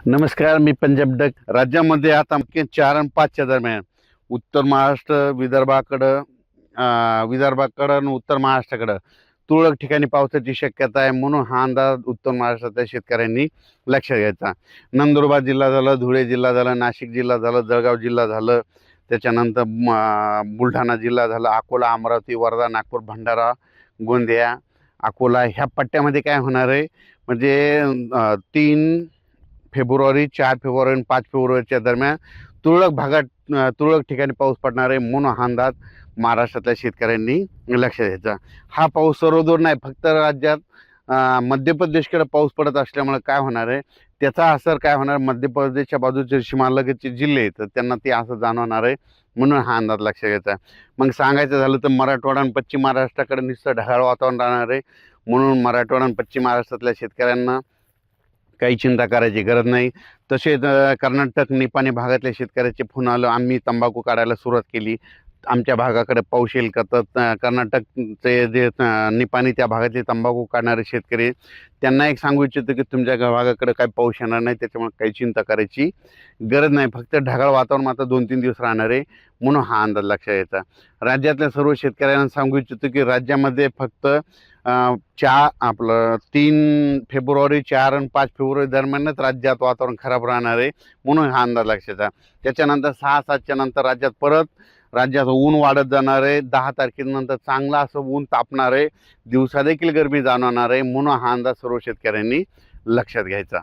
नमस्कार, मी पंजाब डक. राज्यामध्ये आता मुख्य 4 आणि 5च्या दरम्यान उत्तर महाराष्ट्र, विदर्भाकडं आणि उत्तर महाराष्ट्राकडं तुरळक ठिकाणी पावसाची शक्यता आहे. म्हणून हा अंदाज उत्तर महाराष्ट्रातल्या शेतकऱ्यांनी लक्षात घ्यायचा. नंदुरबार जिल्हा झालं, धुळे जिल्हा झालं, नाशिक जिल्हा झालं, जळगाव जिल्हा झालं, त्याच्यानंतर बुलढाणा जिल्हा झाला, अकोला, अमरावती, वर्धा, नागपूर, भंडारा, गोंदिया, अकोला ह्या पट्ट्यामध्ये काय होणार आहे म्हणजे 3 फेब्रुवारी, 4 फेब्रुवारी आणि 5 फेब्रुवारीच्या दरम्यान तुरळक ठिकाणी पाऊस पडणार आहे. म्हणून हा अंदाज महाराष्ट्रातल्या शेतकऱ्यांनी लक्षात घ्यायचा. हा पाऊस सर्वदूर नाही, फक्त राज्यात मध्य प्रदेशकडे पाऊस पडत असल्यामुळे काय होणार आहे, त्याचा असर काय होणार, मध्य प्रदेशच्या बाजूचे सीमालगतचे जिल्हे आहेत तर त्यांना ते असं जाणवणार आहे. म्हणून हा अंदाज लक्षात घ्यायचा. मग सांगायचं झालं तर मराठवाडा आणि पश्चिम महाराष्ट्राकडे नुसतं ढगाळ वातावरण राहणार आहे. म्हणून मराठवाडा आणि पश्चिम महाराष्ट्रातल्या शेतकऱ्यांना काही चिंता करायची गरज नाही. तसेच कर्नाटक, निपाणी भागातल्या शेतकऱ्याचे फोन आलं, आम्ही तंबाखू काढायला सुरुवात केली, आमच्या भागाकडे पाऊस येईल का? तर कर्नाटकचे जे निपाणी त्या भागातले तंबाखू काढणारे शेतकरी त्यांना एक सांगू इच्छितो की तुमच्या भागाकडे काही पाऊस येणार नाही, त्याच्यामुळे काही चिंता करायची गरज नाही. फक्त ढगाळ वातावरण मात्र 2-3 दिवस राहणार आहे. म्हणून हा अंदाज लक्षात घ्यायचा. राज्यातल्या सर्व शेतकऱ्यांना सांगू इच्छितो की राज्यामध्ये फक्त 3 फेब्रुवारी, 4 आणि 5 फेब्रुवारी दरम्यानच राज्यात वातावरण खराब राहणार आहे. म्हणून हा अंदाज लक्षात घ्यायचा. त्याच्यानंतर 6-7च्या नंतर राज्यात ऊन वाढत जाणार आहे. 10 तारखेनंतर चांगलं असं ऊन तापणार आहे, दिवसा देखील गरमी जाणवणार आहे. म्हणून हा अंदाज सर्व शेतकऱ्यांनी लक्षात घ्यायचा.